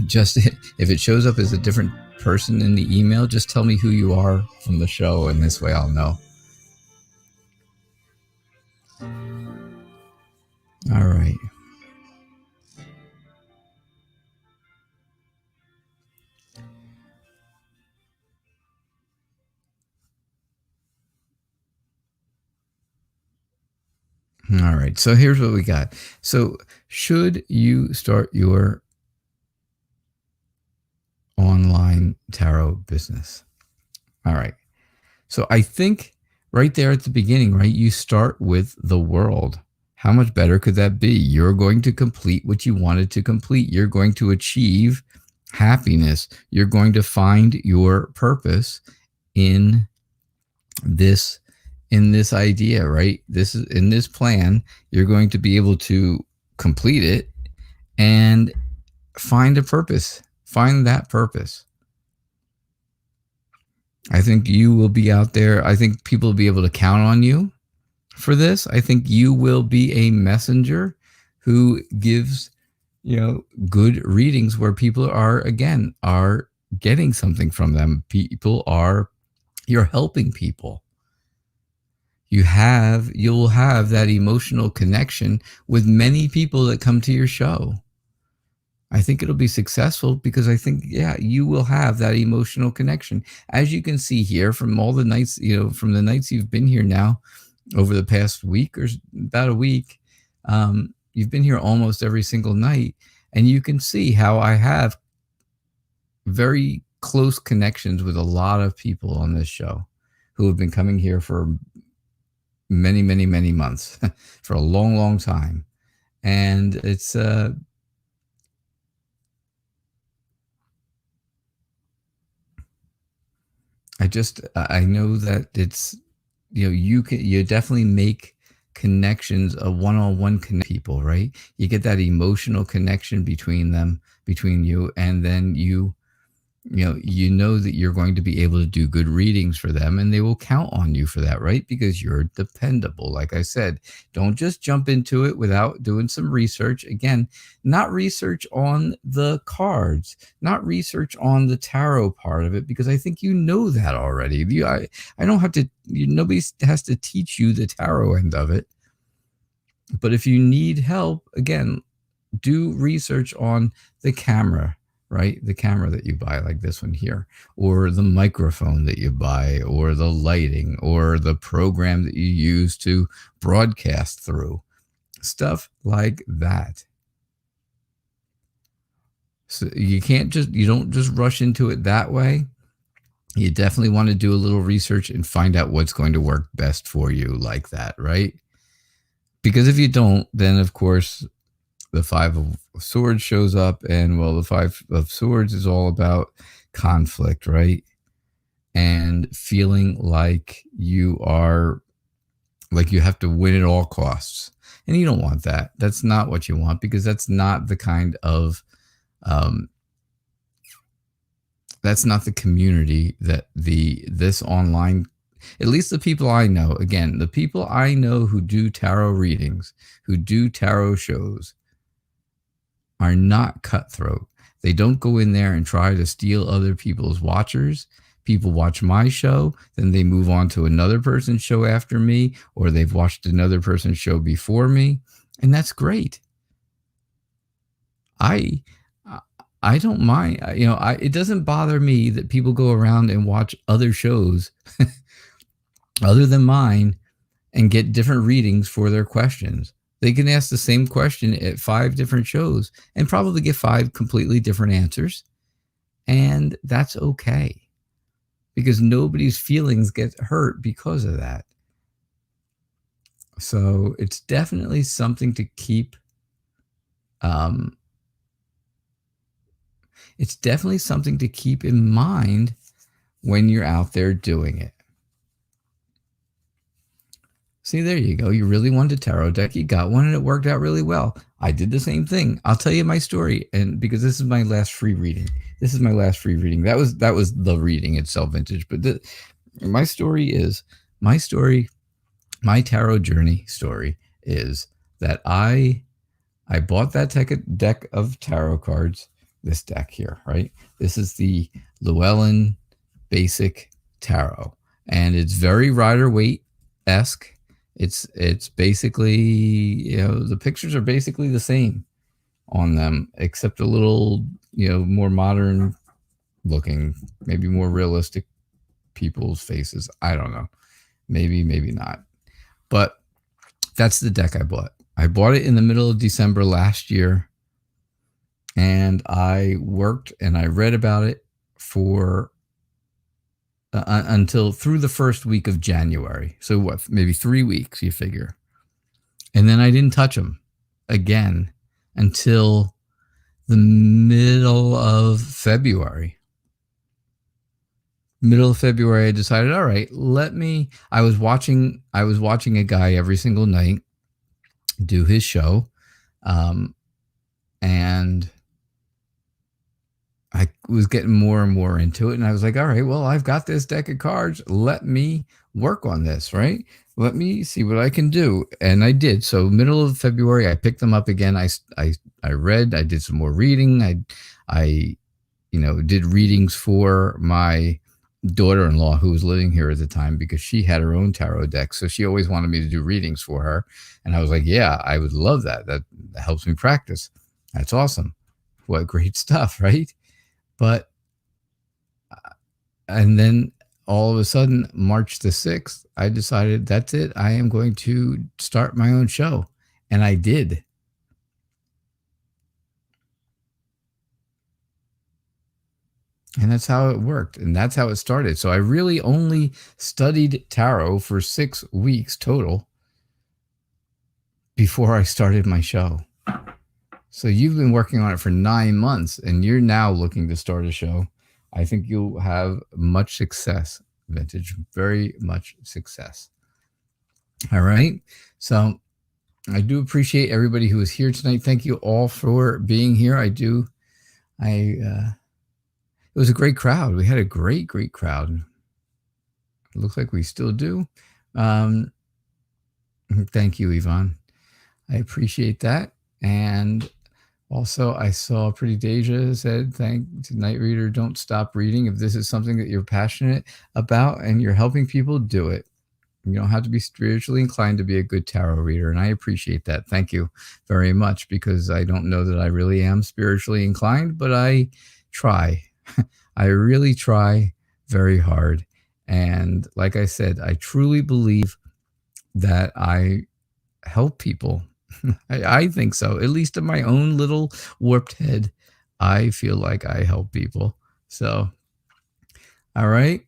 just if it shows up as a different person in the email, just tell me who you are from the show, and this way I'll know. All right. All right. So here's what we got. So should you start your online tarot business? All right. So I think right there at the beginning, right, you start with the world. How much better could that be? You're going to complete what you wanted to complete. You're going to achieve happiness. You're going to find your purpose in this idea, right? This is in this plan. You're going to be able to complete it and find a purpose. Find that purpose. I think you will be out there. I think people will be able to count on you for this. I think you will be a messenger who gives, good readings where people are getting something from them. You're helping people. You'll have that emotional connection with many people that come to your show. I think it'll be successful because I think, you will have that emotional connection. As you can see here from all the nights, from the nights you've been here now over the past week or about a week, you've been here almost every single night. And you can see how I have very close connections with a lot of people on this show who have been coming here for many, many, many months, for a long, long time. And it's, I know that it's, you definitely make connections, a one-on-one connect people, right? You get that emotional connection between you, and then you know that you're going to be able to do good readings for them, and they will count on you for that, right? Because you're dependable. Like I said, don't just jump into it without doing some research. Again, not research on the cards, not research on the tarot part of it, because I think you know that already. I don't have to, nobody has to teach you the tarot end of it. But if you need help, again, do research on the camera, right? The camera that you buy, like this one here, or the microphone that you buy, or the lighting, or the program that you use to broadcast through. Stuff like that. So you don't just rush into it that way. You definitely want to do a little research and find out what's going to work best for you like that, right? Because if you don't, then of course the Five of Swords shows up, and well, the Five of Swords is all about conflict, right? And feeling like you have to win at all costs. And you don't want that. That's not what you want, because that's not the kind of that's not the community that this online, at least the people I know, again, the people I know who do tarot readings, who do tarot shows, are not cutthroat. They don't go in there and try to steal other people's watchers. People watch my show, then they move on to another person's show after me, or they've watched another person's show before me, and that's great. I don't mind, it doesn't bother me that people go around and watch other shows other than mine and get different readings for their questions. They can ask the same question at 5 different shows and probably get 5 completely different answers. And that's okay, because nobody's feelings get hurt because of that. So it's definitely something to keep in mind when you're out there doing it. See, there you go. You really wanted a tarot deck. You got one, and it worked out really well. I did the same thing. I'll tell you my story, and because this is my last free reading. That was the reading itself, vintage. But my tarot journey story is that I bought that deck of tarot cards. This deck here, right? This is the Llewellyn Basic Tarot, and it's very Rider-Waite-esque. It's basically, the pictures are basically the same on them, except a little, more modern looking, maybe more realistic people's faces. I don't know. Maybe not. But that's the deck I bought. I bought it in the middle of December last year. And I worked and I read about it for until through the first week of January. So what, maybe 3 weeks, you figure. And then I didn't touch them again until the middle of February. I decided, all right, I was watching a guy every single night do his show. And I was getting more and more into it, and I was like, all right, well, I've got this deck of cards. Let me work on this, right? Let me see what I can do. And I did. So middle of February, I picked them up again. I read, I did some more reading. I did readings for my daughter-in-law who was living here at the time, because she had her own tarot deck. So she always wanted me to do readings for her. And I was like, yeah, I would love that. That helps me practice. That's awesome. What great stuff, right? But, and then all of a sudden, March the 6th, I decided that's it. I am going to start my own show. And I did. And that's how it worked. And that's how it started. So I really only studied tarot for 6 weeks total before I started my show. So you've been working on it for 9 months, and you're now looking to start a show. I think you'll have much success, vintage, very much success. All right. So I do appreciate everybody who is here tonight. Thank you all for being here. It was a great crowd. We had a great crowd. It looks like we still do. Thank you, Yvonne. I appreciate that. And also, I saw Pretty Deja said, thank to Night Reader, don't stop reading. If this is something that you're passionate about and you're helping people, do it. You don't have to be spiritually inclined to be a good tarot reader. And I appreciate that. Thank you very much, because I don't know that I really am spiritually inclined, but I try. I really try very hard. And like I said, I truly believe that I help people. I think so. At least in my own little warped head, I feel like I help people. So, all right.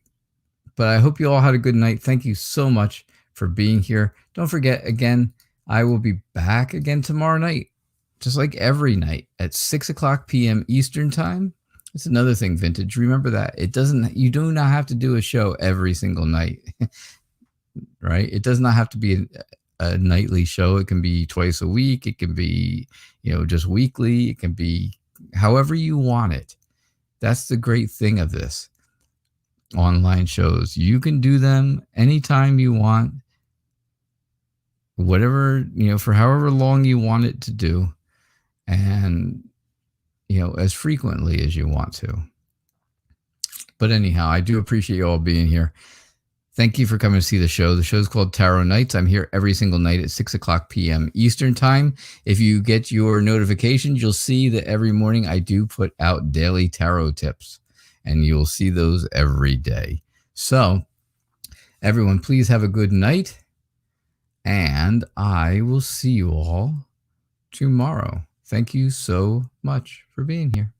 But I hope you all had a good night. Thank you so much for being here. Don't forget, again, I will be back again tomorrow night, just like every night at 6 o'clock p.m. Eastern Time. It's another thing, Vintage. Remember that. You do not have to do a show every single night, right? It does not have to be a nightly show. It can be twice a week. It can be, just weekly. It can be however you want it. That's the great thing of this online shows. You can do them anytime you want, whatever, for however long you want it to do, and as frequently as you want to. But anyhow, I do appreciate you all being here. Thank you for coming to see the show. The show is called Tarot Nights. I'm here every single night at 6 o'clock p.m. Eastern Time. If you get your notifications, you'll see that every morning I do put out daily tarot tips, and you'll see those every day. So, everyone, please have a good night, and I will see you all tomorrow. Thank you so much for being here.